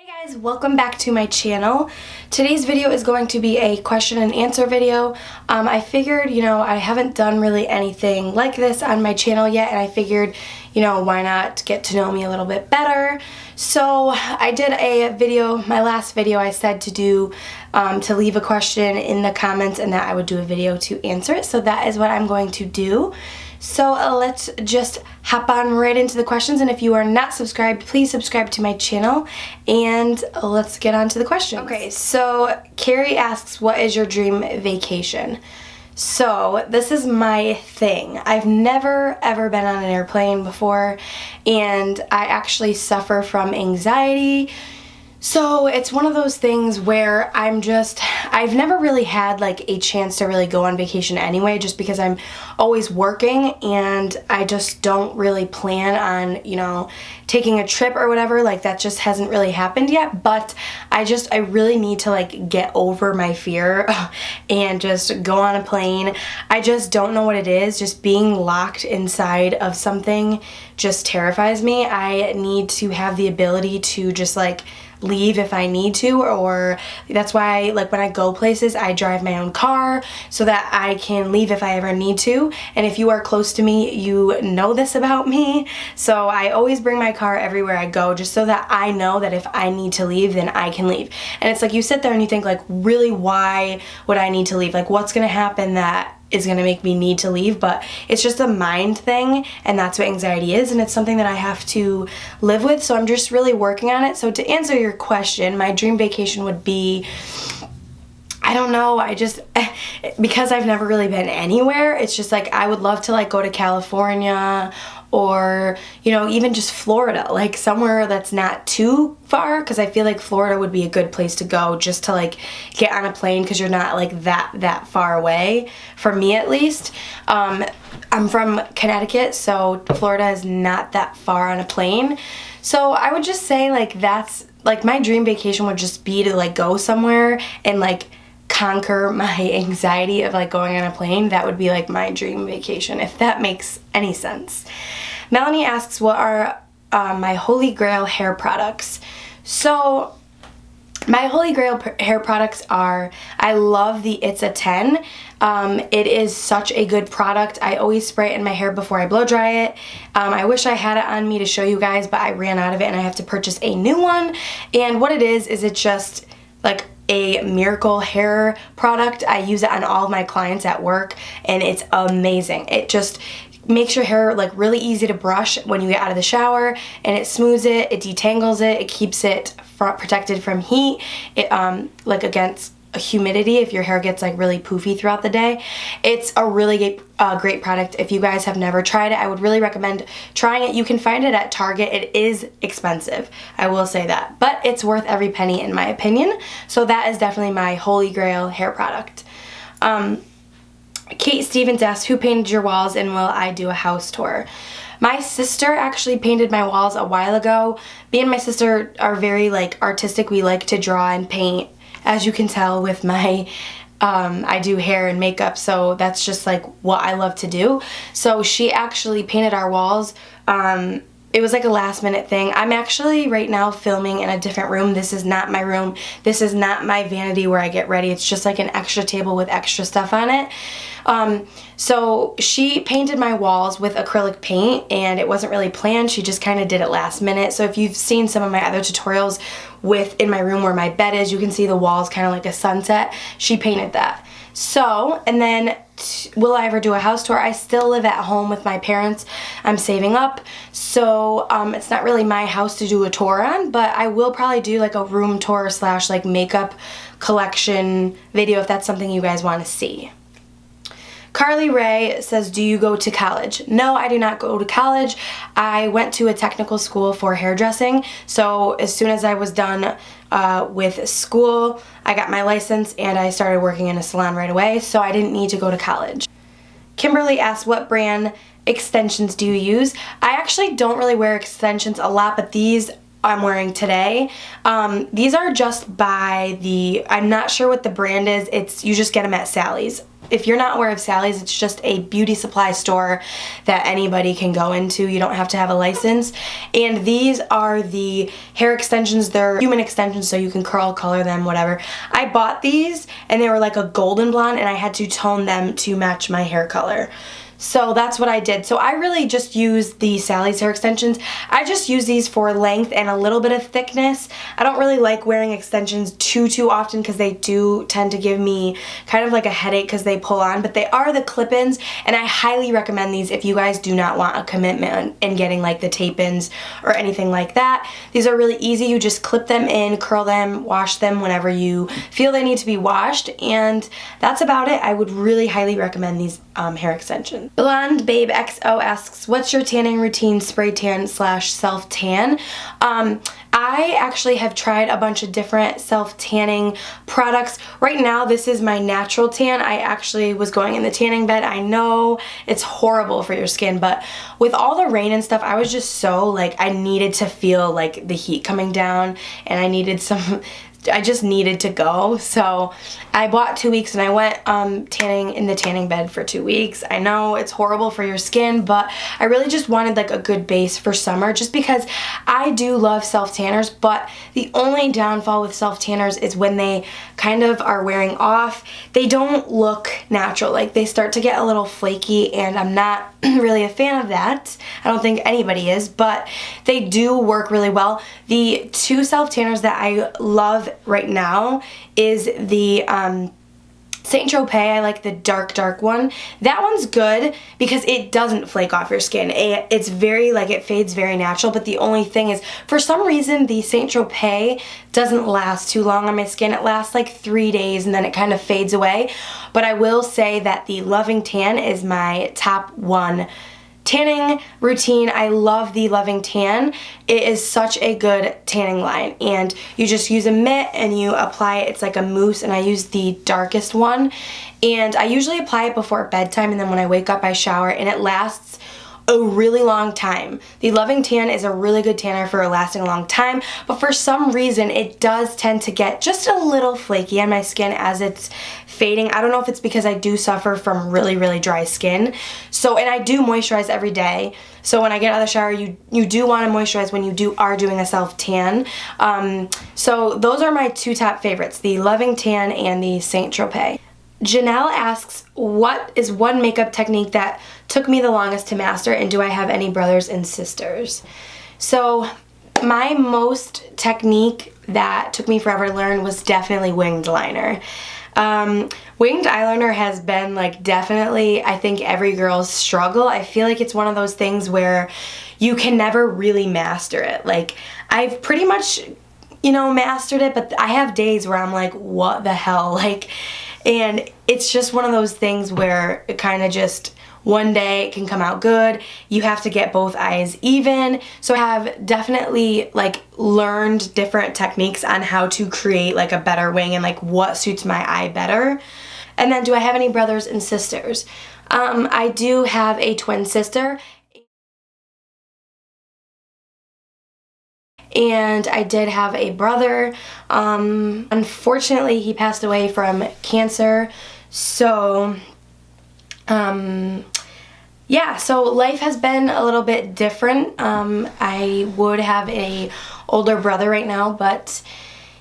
Hey guys, welcome back to my channel. Today's video is going to be a question and answer video. I figured, I haven't done really anything like this on my channel yet, and I figured, why not get to know me a little bit better. So I did a video, my last video I said to leave a question in the comments and that I would do a video to answer it. So that is what I'm going to do. So let's just hop on right into the questions, and if you are not subscribed, please subscribe to my channel, and let's get on to the questions. Okay, so Carrie asks, what is your dream vacation? So this is my thing. I've never ever been on an airplane before, and I actually suffer from anxiety. So it's one of those things where I've never really had like a chance to really go on vacation anyway, just because I'm always working and I just don't really plan on, taking a trip or whatever. Like that just hasn't really happened yet, but I really need to like get over my fear and just go on a plane. I just don't know what it is. Just being locked inside of something just terrifies me. I need to have the ability to just like leave if I need to, or that's why like when I go places I drive my own car so that I can leave if I ever need to. And if you are close to me, you know this about me, so I always bring my car everywhere I go just so that I know that if I need to leave, then I can leave. And it's like you sit there and you think like, really, why would I need to leave? Like what's gonna happen that is going to make me need to leave? But it's just a mind thing, and that's what anxiety is, and it's something that I have to live with, so I'm just really working on it. So to answer your question, my dream vacation would be, I don't know, because I've never really been anywhere, it's just like I would love to like go to California or even just Florida, like somewhere that's not too far, because I feel like Florida would be a good place to go just to like get on a plane, because you're not like that far away, for me at least. I'm from Connecticut, so Florida is not that far on a plane, so I would just say like that's like my dream vacation would just be to like go somewhere and like conquer my anxiety of like going on a plane. That would be like my dream vacation, if that makes any sense. Melanie asks, what are my holy grail hair products? So my holy grail hair products are, I love the It's a 10. It is such a good product. I always spray it in my hair before I blow dry it. I wish I had it on me to show you guys, but I ran out of it and I have to purchase a new one. And what it is it's just like a miracle hair product. I use it on all of my clients at work, and it's amazing. It just makes your hair like really easy to brush when you get out of the shower, and it smooths it, it detangles it, it keeps it protected from heat, it like against humidity if your hair gets like really poofy throughout the day. It's a really great product. If you guys have never tried it, I would really recommend trying it. You can find it at Target. It is expensive, I will say that, but it's worth every penny in my opinion. So that is definitely my holy grail hair product. Kate Stevens asks, who painted your walls and will I do a house tour? My sister actually painted my walls a while ago. Me and my sister are very like artistic. We like to draw and paint, as you can tell with my I do hair and makeup, so that's just like what I love to do. So she actually painted our walls. It was like a last minute thing. I'm actually right now filming in a different room. This is not my room. This is not my vanity where I get ready. It's just like an extra table with extra stuff on it. So she painted my walls with acrylic paint, and it wasn't really planned. She just kind of did it last minute. So if you've seen some of my other tutorials in my room where my bed is, you can see the walls kind of like a sunset. She painted that. So, and then will I ever do a house tour? I still live at home with my parents. I'm saving up, so it's not really my house to do a tour on, but I will probably do like a room tour / like makeup collection video if that's something you guys want to see. Carly Ray says, do you go to college? No, I do not go to college. I went to a technical school for hairdressing, so as soon as I was done with school, I got my license and I started working in a salon right away, so I didn't need to go to college. Kimberly asks, what brand extensions do you use? I actually don't really wear extensions a lot, but these I'm wearing today. These are just by I'm not sure what the brand is. You just get them at Sally's. if you're not aware of Sally's, it's just a beauty supply store that anybody can go into. You don't have to have a license. And these are the hair extensions. They're human extensions, so you can curl, color them, whatever. I bought these and they were like a golden blonde, and I had to tone them to match my hair color. So that's what I did. So I really just use the Sally's hair extensions. I just use these for length and a little bit of thickness. I don't really like wearing extensions too often because they do tend to give me kind of like a headache because they pull on, but they are the clip-ins, and I highly recommend these if you guys do not want a commitment in getting like the tape-ins or anything like that. These are really easy. You just clip them in, curl them, wash them whenever you feel they need to be washed, and that's about it. I would really highly recommend these hair extensions. Blonde Babe XO asks, what's your tanning routine, spray tan / self tan? I actually have tried a bunch of different self-tanning products. Right now, this is my natural tan. I actually was going in the tanning bed. I know it's horrible for your skin, but with all the rain and stuff, I was just so like, I needed to feel like the heat coming down, and I just needed to go. So I bought 2 weeks and I went tanning in the tanning bed for 2 weeks. I know it's horrible for your skin, but I really just wanted like a good base for summer, just because I do love self-tanners, but the only downfall with self-tanners is when they kind of are wearing off, they don't look natural. Like they start to get a little flaky, and I'm not really a fan of that. I don't think anybody is, but they do work really well. The two self-tanners that I love right now is the Saint Tropez. I like the dark one. That one's good because it doesn't flake off your skin. It's very, like, it fades very natural, but the only thing is, for some reason, the Saint Tropez doesn't last too long on my skin. It lasts like 3 days and then it kind of fades away. But I will say that the Loving Tan is my top one tanning routine. I love the Loving Tan. It is such a good tanning line, and you just use a mitt and you apply it. It's like a mousse, and I use the darkest one, and I usually apply it before bedtime, and then when I wake up I shower, and it lasts a really long time. The Loving Tan is a really good tanner for lasting a long time, but for some reason it does tend to get just a little flaky on my skin as it's fading. I don't know if it's because I do suffer from really dry skin. So, and I do moisturize every day. So when I get out of the shower, you do want to moisturize when you are doing a self-tan. So those are my two top favorites, the Loving Tan and the Saint Tropez. Janelle asks, what is one makeup technique that took me the longest to master, and do I have any brothers and sisters? So my most technique that took me forever to learn was definitely winged liner. Winged eyeliner has been like definitely, I think, every girl's struggle. I feel like it's one of those things where you can never really master it. Like, I've pretty much, mastered it, but I have days where I'm like, what the hell? Like, and it's just one of those things where it kind of just, one day it can come out good. You have to get both eyes even. So I have definitely like learned different techniques on how to create like a better wing and like what suits my eye better. And then, do I have any brothers and sisters? I do have a twin sister. And I did have a brother. Unfortunately, he passed away from cancer. So, yeah, so life has been a little bit different. I would have a older brother right now, but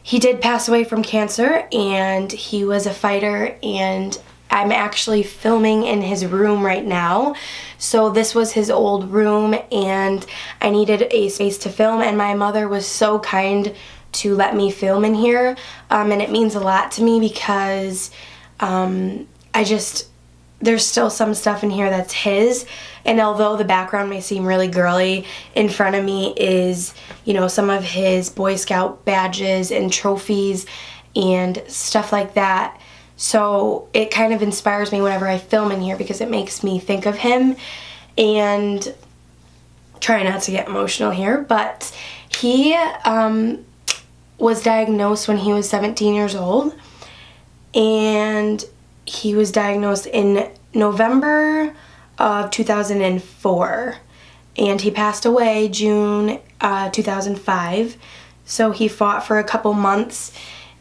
he did pass away from cancer, and he was a fighter, and I'm actually filming in his room right now. So this was his old room, and I needed a space to film, and my mother was so kind to let me film in here, and it means a lot to me because there's still some stuff in here that's his, and although the background may seem really girly, in front of me is, some of his Boy Scout badges and trophies and stuff like that. So it kind of inspires me whenever I film in here because it makes me think of him, and try not to get emotional here, but he was diagnosed when he was 17 years old, and he was diagnosed in November of 2004, and he passed away June 2005. So he fought for a couple months,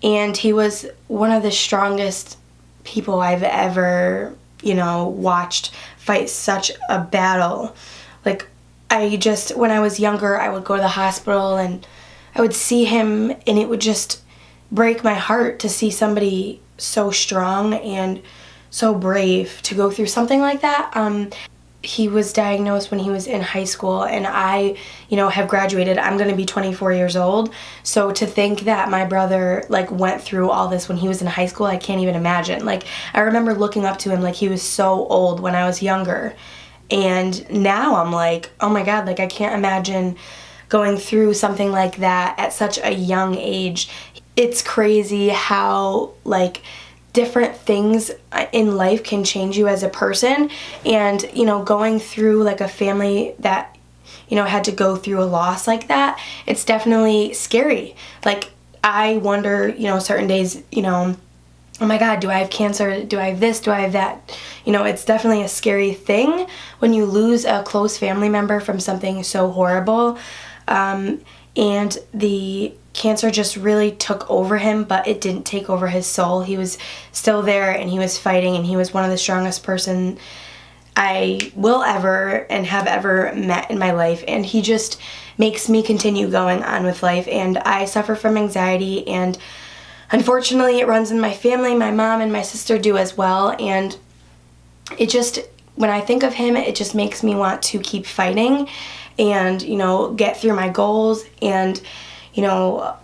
and he was one of the strongest people I've ever, watched fight such a battle. Like, when I was younger, I would go to the hospital and I would see him, and it would just break my heart to see somebody so strong and so brave to go through something like that. He was diagnosed when he was in high school, and I, have graduated. I'm going to be 24 years old. So to think that my brother, went through all this when he was in high school, I can't even imagine. I remember looking up to him like he was so old when I was younger. And now I'm like, oh my God, I can't imagine going through something like that at such a young age. It's crazy how, different things in life can change you as a person. And, going through, a family that, had to go through a loss like that, it's definitely scary. I wonder, certain days, oh my God, do I have cancer? Do I have this? Do I have that? It's definitely a scary thing when you lose a close family member from something so horrible. And the cancer just really took over him, but it didn't take over his soul. He was still there, and he was fighting, and he was one of the strongest person I will ever and have ever met in my life. And he just makes me continue going on with life. And I suffer from anxiety, and unfortunately it runs in my family. My mom and my sister do as well. And it just, when I think of him, it just makes me want to keep fighting and, get through my goals. And, I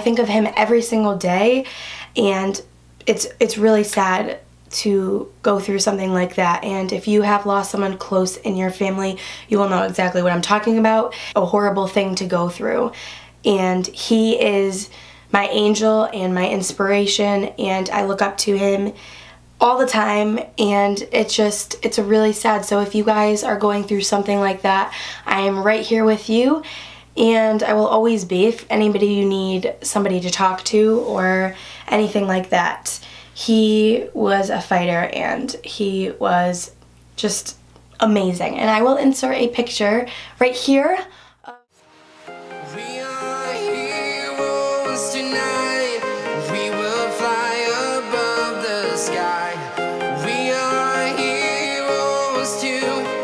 think of him every single day, and it's really sad to go through something like that. And if you have lost someone close in your family, you will know exactly what I'm talking about. A horrible thing to go through. And he is my angel and my inspiration, and I look up to him all the time, and it's a really sad. So if you guys are going through something like that, I am right here with you, and I will always be. If anybody you need somebody to talk to or anything like that. He was a fighter, and he was just amazing. And I will insert a picture right here. We are heroes tonight. We will fly above the sky. We are heroes tonight.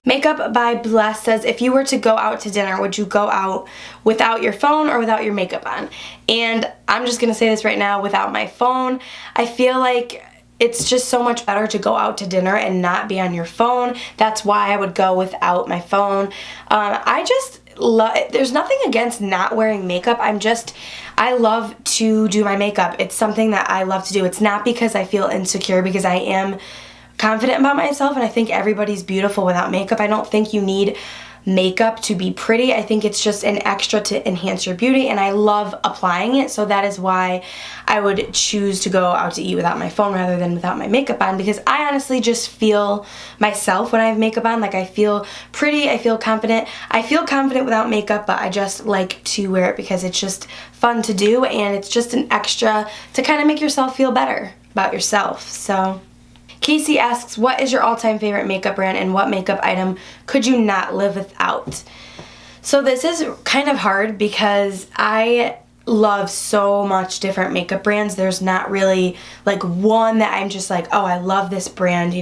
Makeup by Bless says, if you were to go out to dinner, would you go out without your phone or without your makeup on? And I'm just gonna say this right now, without my phone. I feel like it's just so much better to go out to dinner and not be on your phone. That's why I would go without my phone. There's nothing against not wearing makeup. I love to do my makeup. It's something that I love to do. It's not because I feel insecure, because I am confident about myself, and I think everybody's beautiful without makeup. I don't think you need makeup to be pretty. I think it's just an extra to enhance your beauty, and I love applying it. So that is why I would choose to go out to eat without my phone rather than without my makeup on, because I honestly just feel myself when I have makeup on. I feel pretty, I feel confident. I feel confident without makeup, but I just like to wear it because it's just fun to do, and it's just an extra to kind of make yourself feel better about yourself. So Casey asks, what is your all-time favorite makeup brand, and what makeup item could you not live without? So this is kind of hard because I love so much different makeup brands. There's not really one that I'm just like, oh, I love this brand,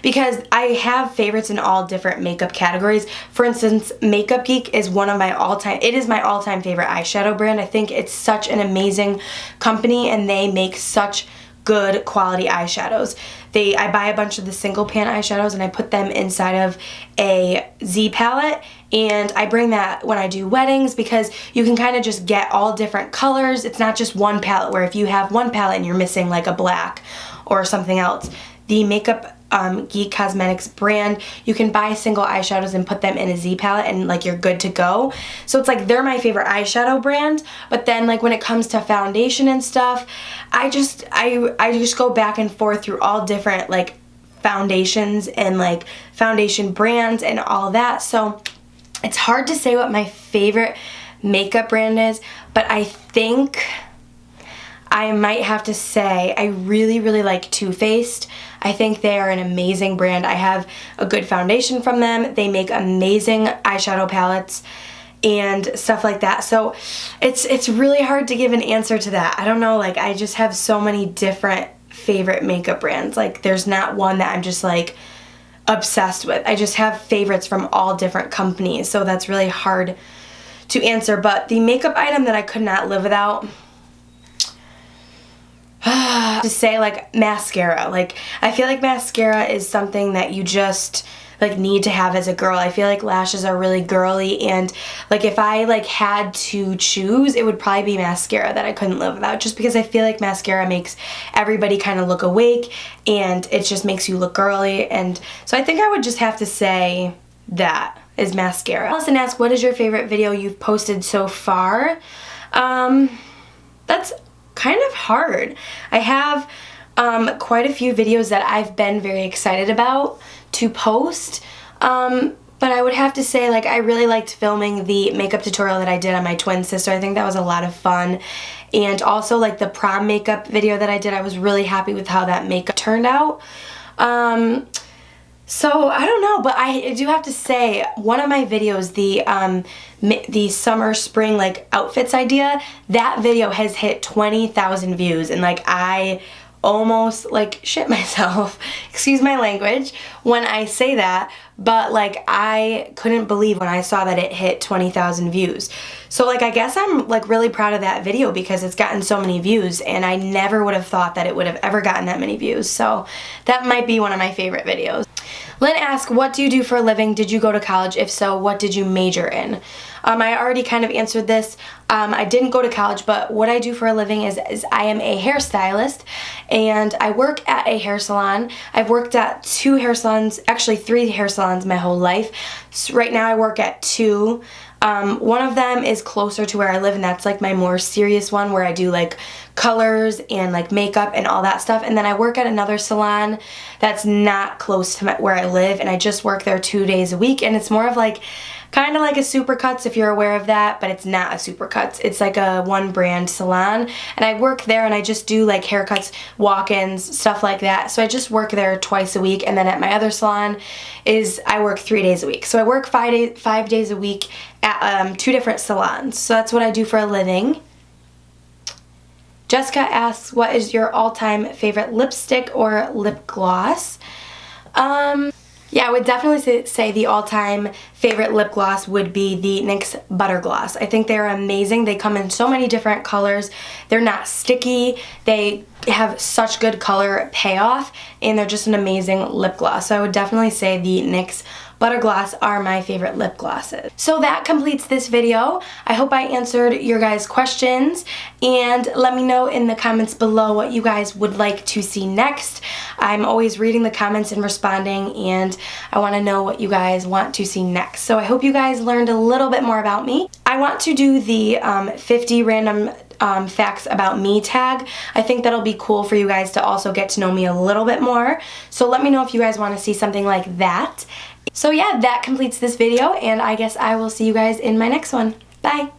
because I have favorites in all different makeup categories. For instance, Makeup Geek is one of my it is my all-time favorite eyeshadow brand. I think it's such an amazing company, and they make such good quality eyeshadows. I buy a bunch of the single pan eyeshadows, and I put them inside of a Z palette, and I bring that when I do weddings because you can kind of just get all different colors. It's not just one palette, where if you have one palette and you're missing a black or something else. The Makeup Geek Cosmetics brand, you can buy single eyeshadows and put them in a Z palette, and you're good to go. So it's they're my favorite eyeshadow brand. But then when it comes to foundation and stuff, I just go back and forth through all different foundations and foundation brands and all that. So it's hard to say what my favorite makeup brand is, but I think I might have to say I really, really like Too Faced. I think they are an amazing brand. I have a good foundation from them. They make amazing eyeshadow palettes, and stuff like that. So it's really hard to give an answer to that. I don't know, like I just have so many different favorite makeup brands. Like there's not one that I'm just like obsessed with. I just have favorites from all different companies, so that's really hard to answer. But the makeup item that I could not live without, to say, like mascara. Like I feel like mascara is something that you just like need to have as a girl. I feel like lashes are really girly, and like if I like had to choose, it would probably be mascara that I couldn't live without, just because I feel like mascara makes everybody kind of look awake and it just makes you look girly. And so I think I would just have to say that is mascara. Allison asked, what is your favorite video you've posted so far? That's kind of hard. I have quite a few videos that I've been very excited about to post, but I would have to say, like, I really liked filming the makeup tutorial that I did on my twin sister. I think that was a lot of fun. And also, like, the prom makeup video that I did, I was really happy with how that makeup turned out. So I don't know, but I do have to say, one of my videos, the summer spring like outfits idea, that video has hit 20,000 views, and like I almost like shit myself, excuse my language when I say that, but like I couldn't believe when I saw that it hit 20,000 views. So like I guess I'm like really proud of that video because it's gotten so many views, and I never would have thought that it would have ever gotten that many views. So that might be one of my favorite videos. Lynn asked, what do you do for a living? Did you go to college? If so, what did you major in? I already kind of answered this. I didn't go to college, but what I do for a living is I am a hairstylist, and I work at a hair salon. I've worked at 2 hair salons, actually 3 hair salons my whole life. So right now I work at 2. One of them is closer to where I live, and that's like my more serious one where I do like colors and like makeup and all that stuff. And then I work at another salon that's not close to where I live, and I just work there 2 days a week, and it's more of like kind of like a Supercuts, if you're aware of that, but it's not a Supercuts. It's like a one brand salon, and I work there and I just do like haircuts, walk-ins, stuff like that. So I just work there twice a week, and then at my other salon I work 3 days a week. So I work 5 days a week at 2 different salons. So that's what I do for a living. Jessica asks, what is your all-time favorite lipstick or lip gloss? Yeah, I would definitely say the all-time favorite lip gloss would be the NYX Butter Gloss. I think they're amazing. They come in so many different colors. They're not sticky. They have such good color payoff, and they're just an amazing lip gloss. So I would definitely say the NYX Butter Gloss are my favorite lip glosses. So that completes this video. I hope I answered your guys' questions, and let me know in the comments below what you guys would like to see next. I'm always reading the comments and responding, and I want to know what you guys want to see next. So I hope you guys learned a little bit more about me. I want to do the 50 random facts about me tag. I think that'll be cool for you guys to also get to know me a little bit more. So let me know if you guys want to see something like that. So yeah, that completes this video, and I guess I will see you guys in my next one. Bye!